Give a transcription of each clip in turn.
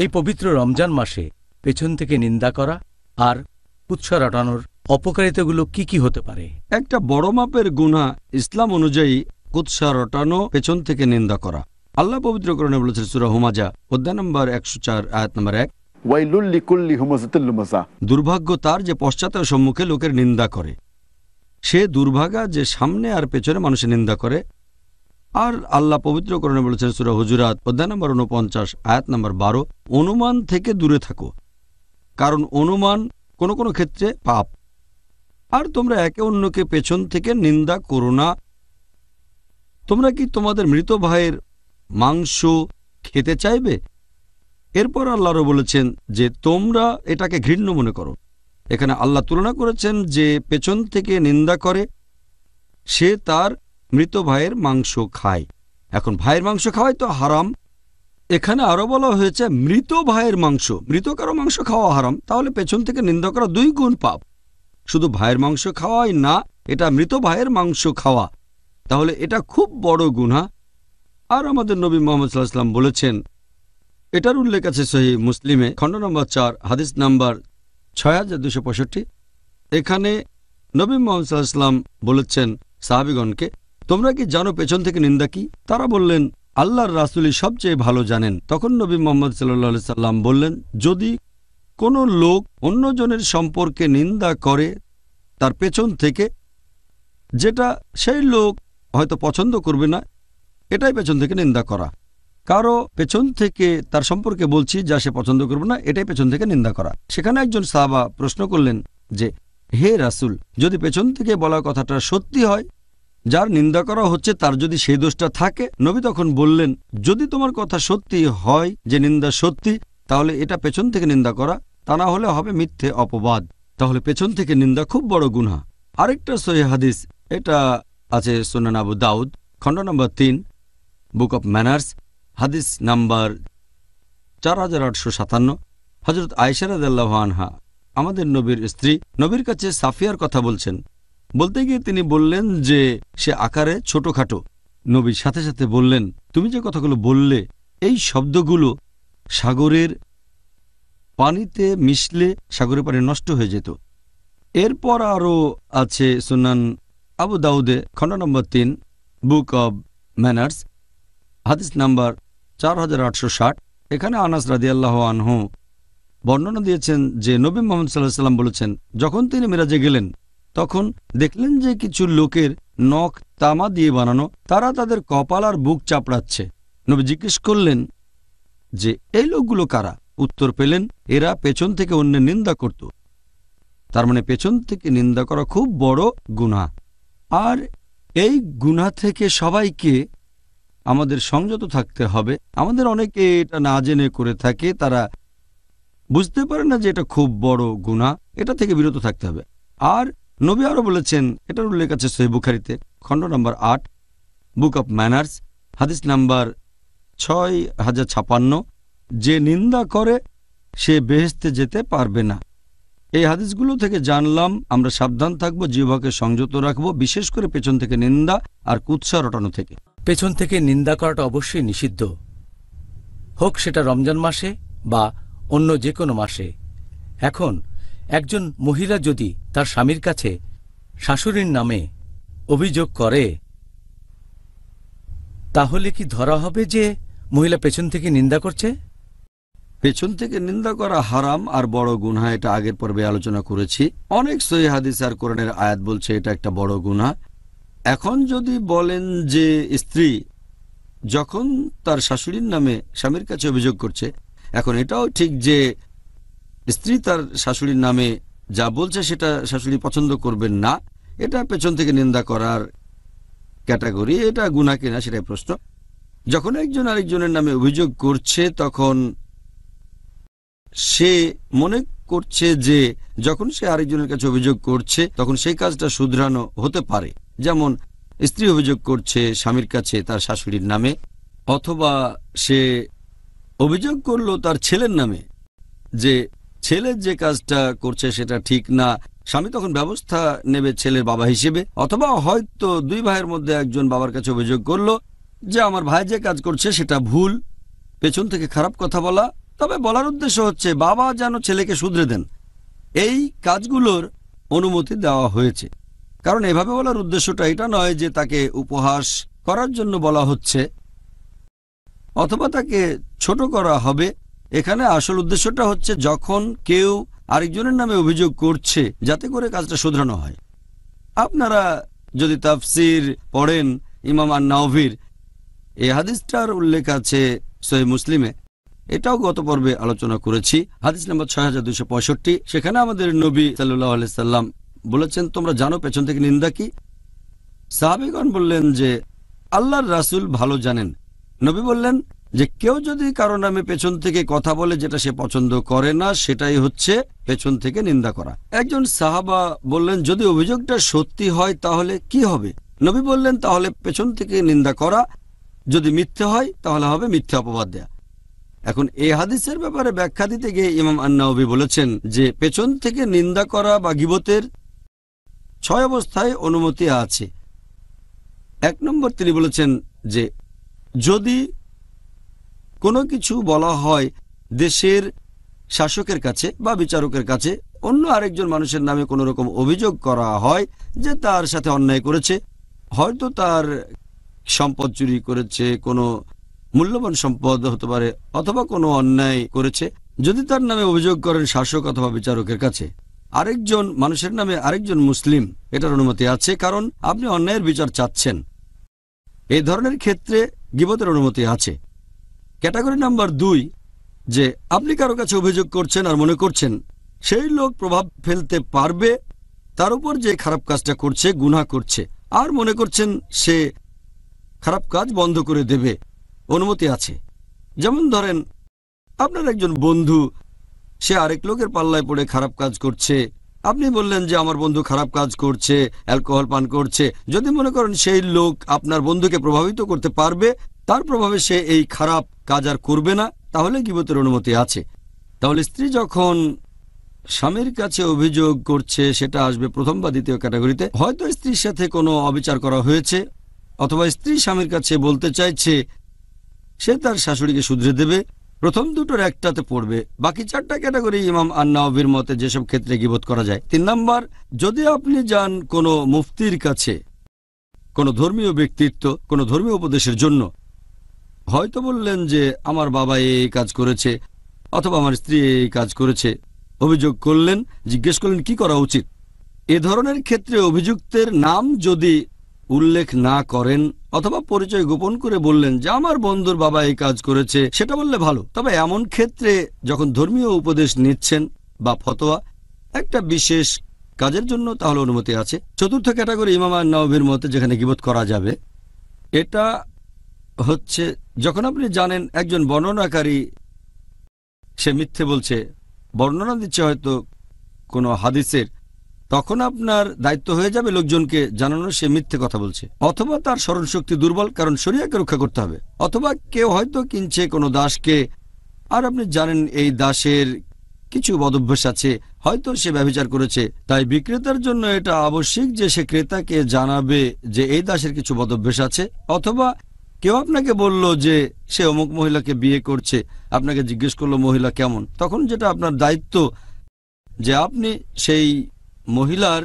এই পবিত্র রমজান মাসে পেছন থেকে নিন্দা করা আর কুৎসা রটানোর অপকারিতাগুলো কি কি হতে পারে? একটা বড় মাপের গুনাহ ইসলাম অনুযায়ী কুৎসা রটানো, পেছন থেকে নিন্দা করা। আল্লাহ পবিত্র কোরআনে বলেছেন সূরা হুমাজা অধ্যায় নম্বর 104 আয়াত নম্বর 1, ওয়াইলুল লিকুল্লি হুমাযাতিল লুমাযা। দুর্ভাগ্য তার যে পশ্চাতের সম্মুখে লোকের নিন্দা করে। সে দুর্ভাগা যে সামনে আর পেছনে মানুষের নিন্দা করে। আর আল্লাহ পবিত্র কোরআনে বলেছেন সূরা হুজুরাত অধ্যায় নম্বর 49 আয়াত নম্বর 12, অনুমান থেকে দূরে থাকো, কারণ অনুমান কোনো কোনো ক্ষেত্রে পাপ। আর তোমরা একে অন্যকে পেছন থেকে নিন্দা করো না। তোমরা কি তোমাদের মৃত ভাইয়ের মাংস খেতে চাইবে? এরপর আল্লাহরও বলেছেন যে তোমরা এটাকে ঘৃণ্য মনে করো। এখানে আল্লাহ তুলনা করেছেন যে পেছন থেকে নিন্দা করে সে তার মৃত ভাইয়ের মাংস খায়। এখন ভাইয়ের মাংস খাওয়াই তো হারাম। এখানে আরো বলা হয়েছে মৃত ভাইয়ের মাংস। মৃত কারো মাংস খাওয়া হারাম, তাহলে পেছন থেকে নিন্দা করা 2 গুণ পাপ। শুধু ভাইয়ের মাংস খাওয়াই না, এটা মৃত ভাইয়ের মাংস খাওয়া, তাহলে এটা খুব বড় গুনাহ। আর আমাদের নবী মুহাম্মদ সাল্লাল্লাহু আলাইহি ওয়াসাল্লাম বলেছেন, এটার উল্লেখ আছে সহিহ মুসলিমে খণ্ড নম্বর 4 হাদিস নাম্বার 6265। এখানে নবী মুহাম্মদ সাল্লাল্লাহু আলাইহি ওয়াসাল্লাম বলেছেন সাহাবীগণকে, তোমরা কি জানো পেছন থেকে নিন্দা কি? তারা বললেন, আল্লাহর রাসূলই সবচেয়ে ভালো জানেন। তখন নবী মুহাম্মদ সাল্লাল্লাহু আলাইহি ওয়াসাল্লাম বললেন, যদি কোনো লোক অন্যজনের সম্পর্কে নিন্দা করে তার পেছন থেকে, যেটা সেই লোক হয়তো পছন্দ করবে না, এটাই পেছন থেকে নিন্দা করা। কারো পেছন থেকে তার সম্পর্কে বলছি যা সে পছন্দ করবে না, এটাই পেছন থেকে নিন্দা করা। সেখানে একজন সাহাবা প্রশ্ন করলেন যে, হে রাসূল, যদি পেছন থেকে বলা কথাটা সত্যি হয়, যার নিন্দা করা হচ্ছে তার যদি সেই দোষটা থাকে? নবী তখন বললেন, যদি তোমার কথা সত্যি হয় যে নিন্দা সত্যি, তাহলে এটা পেছন থেকে নিন্দা করা, তা না হলে হবে মিথ্যে অপবাদ। তাহলে পেছন থেকে নিন্দা খুব বড় গুনাহ। আরেকটা সহিহ হাদিস, এটা আছে সুনান আবু দাউদ খণ্ড নম্বর 3 বুক অব ম্যানার্স হাদিস নাম্বার 4857। হযরত আয়েশা রাদিয়াল্লাহু আনহা, আমাদের নবীর স্ত্রী, নবীর কাছে সাফিয়ার কথা বলছেন। বলতে গিয়ে তিনি বললেন যে সে আকারে ছোটখাটো। নবীর সাথে সাথে বললেন, তুমি যে কথাগুলো বললে এই শব্দগুলো সাগরের পানিতে মিশলে সাগরের পানি নষ্ট হয়ে যেত। এরপর আরও আছে সুনান আবু দাউদে খণ্ড নম্বর 3 বুক অব ম্যানার্স হাদিস নাম্বার 4860। এখানে আনাস রাদিয়াল্লাহু আনহু বর্ণনা দিয়েছেন যে নবী মুহাম্মদ সাল্লাল্লাহু আলাইহি ওয়াসাল্লাম বলেছেন, যখন তিনি মিরাজে গেলেন তখন দেখলেন যে কিছু লোকের নখ তামা দিয়ে বানানো, তারা তাদের কপাল আর বুক চাপড়াচ্ছে। নবী জিজ্ঞেস করলেন যে এই লোকগুলো কারা? উত্তর পেলেন, এরা পেছন থেকে অন্যের নিন্দা করত। তার মানে পেছন থেকে নিন্দা করা খুব বড় গুনাহ। আর এই গুনাহ থেকে সবাইকে আমাদের সংযত থাকতে হবে। আমাদের অনেকে এটা না জেনে করে থাকে, তারা বুঝতে পারে না যে এটা খুব বড় গুনাহ, এটা থেকে বিরত থাকতে হবে। আর নবী আরও বলেছেন, এটার উল্লেখ আছে সহিহ বুখারীতে খণ্ড নম্বর 8 বুক অব ম্যানার্স হাদিস নাম্বার 6056, যে নিন্দা করে সে বেহেশতে যেতে পারবে না। এই হাদিসগুলো থেকে জানলাম আমরা সাবধান থাকব, জিহ্বাকে সংযত রাখব, বিশেষ করে পেছন থেকে নিন্দা আর কুৎসা রটানো থেকে। পেছন থেকে নিন্দা করাটা অবশ্যই নিষিদ্ধ, হোক সেটা রমজান মাসে বা অন্য যে কোনো মাসে। এখন একজন মহিলা যদি তার স্বামীর কাছে শাশুড়ির নামে অভিযোগ করে, তাহলে কি ধরা হবে যে মহিলা পেছন থেকে নিন্দা করছে? পেছন থেকে নিন্দা করা হারাম আর বড় গুনাহ, এটা আগের পর্বে আলোচনা করেছি। অনেক সহিহ হাদিস আর কোরআনের আয়াত বলছে এটা একটা বড় গুনাহ। এখন যদি বলেন যে স্ত্রী যখন তার শাশুড়ির নামে স্বামীর কাছে অভিযোগ করছে, এখন এটাও ঠিক যে স্ত্রী তার শাশুড়ির নামে যা বলছে সেটা শাশুড়ি পছন্দ করবেন না, এটা পেছন থেকে নিন্দা করার ক্যাটাগরি। এটা গুনাহ কিনা সেটাই প্রশ্ন। যখন একজন আরেকজনের নামে অভিযোগ করছে, তখন সে মনে করছে যে যখন সে আরেকজনের কাছে অভিযোগ করছে তখন সেই কাজটা শুধরানো হতে পারে। যেমন স্ত্রী অভিযোগ করছে স্বামীর কাছে তার শাশুড়ির নামে, অথবা সে অভিযোগ করলো তার ছেলের নামে যে ছেলে যে কাজটা করছে সেটা ঠিক না, স্বামী তখন ব্যবস্থা নেবে ছেলের বাবা হিসেবে। অথবা হয়তো 2 ভাইয়ের মধ্যে একজন বাবার কাছে অভিযোগ করলো যে আমার ভাই যে কাজ করছে সেটা ভুল, পেছন থেকে খারাপ কথা বলা, তবে বলার উদ্দেশ্য হচ্ছে বাবা যেন ছেলেকে শুধরে দেন, এই কাজগুলোর অনুমতি দেওয়া হয়েছে। কারণ এভাবে বলার উদ্দেশ্যটা এটা নয় যে তাকে উপহাস করার জন্য বলা হচ্ছে অথবা তাকে ছোট করা হবে। এখানে আসল উদ্দেশ্যটা হচ্ছে যখন কেউ আরেকজনের নামে অভিযোগ করছে যাতে করে কাজটা শুধরানো হয়। আপনারা যদি তাফসির পড়েন ইমাম আন-নাওয়ির, এই হাদিসটার উল্লেখ আছে সহিহ মুসলিমে, এটাও গত পর্বে আলোচনা করেছি, হাদিস নম্বর 6265। সেখানে আমাদের নবী সাল্লাল্লাহু আলাইহি সাল্লাম বলেছেন, তোমরা জানো পেছন থেকে নিন্দা কি? সাহাবীগণ বললেন যে আল্লাহর রাসূল ভালো জানেন। নবী বললেন যে কেউ যদি কারো নামে পেছন থেকে কথা বলে যেটা সে পছন্দ করে না, সেটাই হচ্ছে পেছন থেকে নিন্দা করা। একজন সাহাবা বললেন, যদি অভিযোগটা সত্যি হয় তাহলে কি হবে? নবী বললেন, তাহলে পেছন থেকে নিন্দা করা, যদি মিথ্যে হয় তাহলে হবে মিথ্যে অপবাদ দেয়া। এখন এই হাদিসের ব্যাপারে ব্যাখ্যা দিতে গিয়ে ইমাম আন-নাওয়ি বলেছেন যে পেছন থেকে নিন্দা করা বা গীবতের 6 অবস্থায় অনুমতি আছে। 1 নম্বর তিনি বলেছেন যে যদি কোনো কিছু বলা হয় দেশের শাসকের কাছে বা বিচারকের কাছে, অন্য আরেকজন মানুষের নামে কোনো রকম অভিযোগ করা হয় যে তার সাথে অন্যায় করেছে, হয়তো তার সম্পদ চুরি করেছে, কোনো মূল্যবান সম্পদ হতে পারে, অথবা কোনো অন্যায় করেছে, যদি তার নামে অভিযোগ করেন শাসক অথবা বিচারকের কাছে আরেকজন মানুষের নামে আরেকজন মুসলিম, এটার অনুমতি আছে, কারণ আপনি অন্যায়ের বিচার চাচ্ছেন। এই ধরনের ক্ষেত্রে গীবতের অনুমতি আছে। ক্যাটাগরি নাম্বার 2, যে আপনি কারো কাছে অভিযোগ করছেন আর মনে করছেন সেই লোক প্রভাব ফেলতে পারবে তার উপর যে খারাপ কাজটা করছে, গুনাহ করছে, আর মনে করছেন সে খারাপ কাজ বন্ধ করে দেবে, অনুমতি আছে। যেমন ধরেন আপনার একজন বন্ধু, সে আরেক লোকের পাল্লায় পড়ে খারাপ কাজ করছে, আপনি বললেন যে আমার বন্ধু খারাপ কাজ করছে, অ্যালকোহল পান করছে। যদি মনে করেন সেই লোক আপনার বন্ধুকে প্রভাবিত করতে পারবে, তার প্রভাবে সে এই খারাপ কাজ আর করবে না, তাহলে গীবতের অনুমতি আছে। তাহলে স্ত্রী যখন স্বামীর কাছে অভিযোগ করছে, সেটা আসবে প্রথম বা দ্বিতীয় ক্যাটাগরিতে। হয়তো স্ত্রীর সাথে কোনো অবিচার করা হয়েছে, অথবা স্ত্রী স্বামীর কাছে বলতে চাইছে সে তার শাশুড়িকে শুধরে দেবে, প্রথম দুটোর একটাতে পড়বে। বাকি 4টা ক্যাটাগরি ইমাম আন-নাওয়ির মতে যেসব ক্ষেত্রে গীবত করা যায়। 3 নাম্বার, যদি আপনি যান কোনো মুফতির কাছে, কোনো ধর্মীয় ব্যক্তিত্ব, কোনো ধর্মীয় উপদেশের জন্য, হয়তো বললেন যে আমার বাবা এই কাজ করেছে অথবা আমার স্ত্রী এই কাজ করেছে, অভিযোগ করলেন, জিজ্ঞেস করলেন কি করা উচিত। এ ধরনের ক্ষেত্রে অভিযুক্তের নাম যদি উল্লেখ না করেন অথবা পরিচয় গোপন করে বললেন যে আমার বন্ধুর বাবা এই কাজ করেছে, সেটা বললে ভালো। তবে এমন ক্ষেত্রে যখন ধর্মীয় উপদেশ নিচ্ছেন বা ফতোয়া একটা বিশেষ কাজের জন্য, তাহলে অনুমতি আছে। 4র্থ ক্যাটাগরি ইমাম আন-নাওয়ির মতে যেখানে গীবত করা যাবে, এটা হচ্ছে যখন আপনি জানেন একজন বর্ণনাকারী সে মিথ্যে বলছে, বর্ণনা দিচ্ছে হয়তো কোনো হাদিসের, তখন আপনার দায়িত্ব হয়ে যাবে লোকজনকে জানানো সে মিথ্যে কথা বলছে, অথবা তার স্মরণশক্তি দুর্বল, কারণ শরিয়াকে রক্ষা করতে হবে। অথবা কেউ হয়তো কিনছে কোনো দাসকে, আর আপনি জানেন এই দাসের কিছু বদভ্যাস আছে, হয়তো সে ব্যভিচার করেছে, তাই বিক্রেতার জন্য এটা আবশ্যিক যে সে ক্রেতাকে জানাবে যে এই দাসের কিছু বদভ্যাস আছে। অথবা কেউ আপনাকে বলল যে সে অমুক মহিলাকে বিয়ে করছে, আপনাকে জিজ্ঞেস করলো মহিলা কেমন, তখন যেটা আপনার দায়িত্ব যে আপনি সেই মহিলার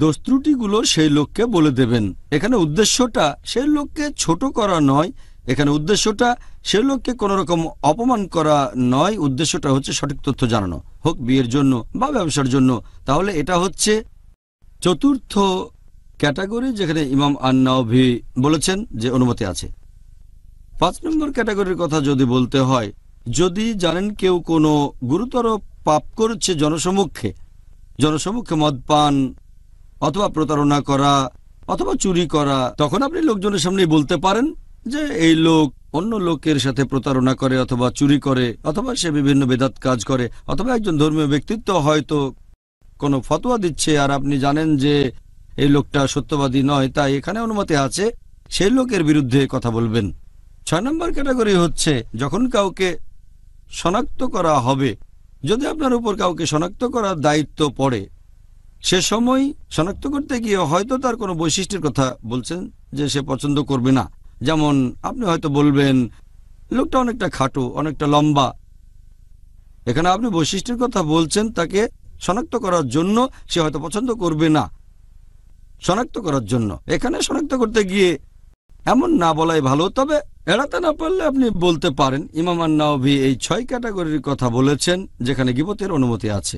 দোষ ত্রুটিগুলো সেই লোককে বলে দেবেন। এখানে উদ্দেশ্যটা সেই লোককে ছোট করা নয়, এখানে উদ্দেশ্যটা সেই লোককে কোনো রকম অপমান করা নয়, উদ্দেশ্যটা হচ্ছে সঠিক তথ্য জানানো, হোক বিয়ের জন্য বা ব্যবসার জন্য। তাহলে এটা হচ্ছে 4র্থ ক্যাটাগরি যেখানে ইমাম আন-নাওয়ি বলেছেন যে অনুমতি আছে। 5 নম্বর ক্যাটাগরির কথা যদি বলতে হয়, যদি জানেন কেউ কোনো গুরুতর পাপ করছে জনসমক্ষে মদপান অথবা প্রতারণা করা অথবা চুরি করা, তখন আপনি লোকজনের সামনেই বলতে পারেন যে এই লোক অন্য লোকের সাথে প্রতারণা করে অথবা চুরি করে অথবা সে বিভিন্ন বেদাত কাজ করে, অথবা একজন ধর্মীয় ব্যক্তিত্ব হয়তো কোনো ফতোয়া দিচ্ছে আর আপনি জানেন যে এই লোকটা সত্যবাদী নয়, তাই এখানে অনুমতি আছে সেই লোকের বিরুদ্ধে কথা বলবেন। 6 নম্বর ক্যাটাগরি হচ্ছে যখন কাউকে শনাক্ত করা হবে, যদি আপনার উপর কাউকে শনাক্ত করার দায়িত্ব পড়ে, সে সময় শনাক্ত করতে গিয়ে হয়তো তার কোনো বৈশিষ্ট্যের কথা বলছেন যে সে পছন্দ করবে না। যেমন আপনি হয়তো বলবেন লোকটা অনেকটা খাটো, অনেকটা লম্বা, এখানে আপনি বৈশিষ্ট্যের কথা বলছেন, তাকে শনাক্ত করার জন্য। সে হয়তো পছন্দ করবে না, শনাক্ত করার জন্য। এখানে শনাক্ত করতে গিয়ে এমন না বলাই ভালো, তবে এড়াতে না পারলে আপনি বলতে পারেন। ইমাম আন-নাওয়াবী এই 6 ক্যাটাগরির কথা বলেছেন যেখানে গীবতের অনুমতি আছে।